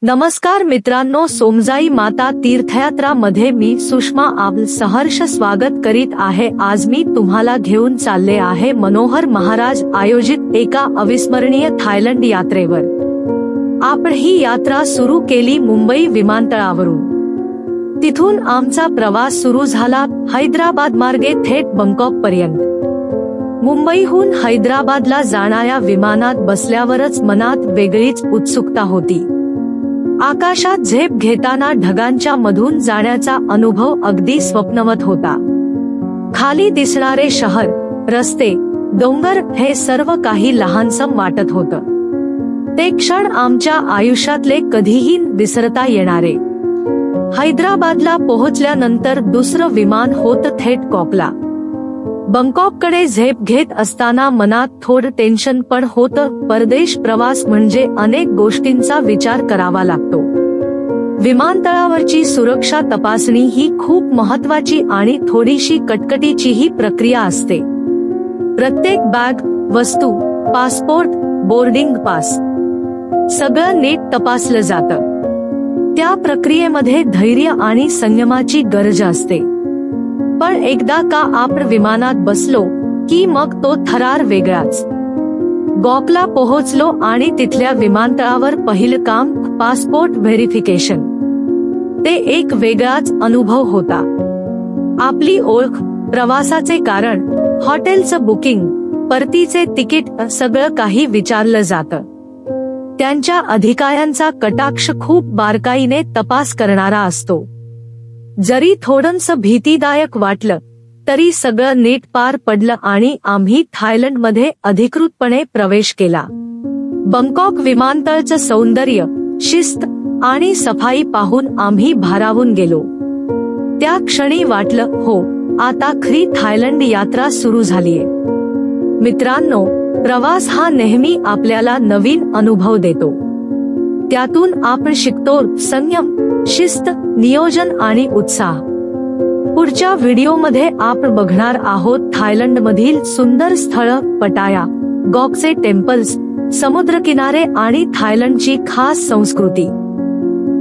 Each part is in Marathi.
नमस्कार मित्रांनो, सोमजाई माता तीर्थयात्रा मध्ये मी सुषमा आपलं सहर्ष स्वागत करीत आहे। आज मी तुम्हाला घेऊन चालले आहे मनोहर महाराज आयोजित एका अविस्मरणीय थायलंड यात्रेवर। आपण ही यात्रा सुरू केली मुंबई विमानतळावरून। तिथून आमचा प्रवास सुरू झाला हैदराबाद मार्गे थेट बंकॉक पर्यंत। मुंबईहून हैदराबादला जाणाऱ्या विमानात बसल्यावरच मनात वेगळीच उत्सुकता होती। आकाशात झेप घेताना ढगांच्या मधून जाण्याचा अनुभव अगदी स्वप्नवत होता। खाली दिसणारे शहर, रस्ते, डोंगर हे सर्व काही लहानसं वाटत होतं। ते क्षण आमच्या आयुष्यातले कधीही विसरता येणारे। हैदराबादला पोहोचल्यानंतर दुसरं विमान होतं थेट कॉकला। बंकॉककडे झेप घेत असताना मनात थोडं टेन्शन पण होतं। परदेश प्रवास म्हणजे अनेक गोष्टींचा विचार करावा लागतो। विमानतळावरची सुरक्षा तपासणी ही खूप महत्त्वाची आणि थोडीशी कटकटीचीही प्रक्रिया असते। प्रत्येक बॅग, वस्तू, पासपोर्ट, बोर्डिंग पास सगळं नीट तपासलं जातं। त्या प्रक्रियेमध्ये धैर्य आणि संयमाची गरज असते। पण एकदा का आपण विमानात बसलो की मग तो थरार वेगळाच। गॉकला पोहोचलो आणि तिथल्या विमानतळावर पहिलं काम पासपोर्ट व्हेरिफिकेशन। ते एक वेगळाच अनुभव होता। आपली ओळख, प्रवासाचे कारण, हॉटेलचं बुकिंग, परतीचे तिकीट सगळं काही विचारलं जातं। त्यांच्या अधिकाऱ्यांचा कटाक्ष खूप बारकाईने तपास करणारा असतो। जरी थोडंसं भीतीदायक वाटलं तरी सगळं नीट पार पडलं आणि आम्ही थायलंडमध्ये अधिकृतपणे प्रवेश केला। बंकॉक विमानतळचं सौंदर्य, शिस्त आणि सफाई पाहून आम्ही भारावून गेलो। त्या क्षणी वाटलं, हो, आता खरी थायलंड यात्रा सुरू झालीये। मित्रांनो, प्रवास हा नेहमी आपल्याला नवीन अनुभव देतो। त्यातून आपण शिकतो संयम, शिस्त, नियोजन आणि उत्साह। पुढच्या व्हिडिओमध्ये आपण बघणार आहोत थायलंडमधील सुंदर स्थळं, पटाया, गॉकचे टेम्पल्स, समुद्रकिनारे आणि थायलंडची खास संस्कृती।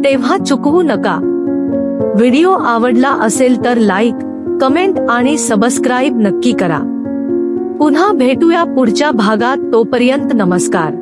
तेव्हा चुकवू नका। व्हिडिओ आवडला असेल तर लाईक, कमेंट आणि सबस्क्राईब नक्की करा। पुन्हा भेटूया पुढच्या भागात। तोपर्यंत नमस्कार।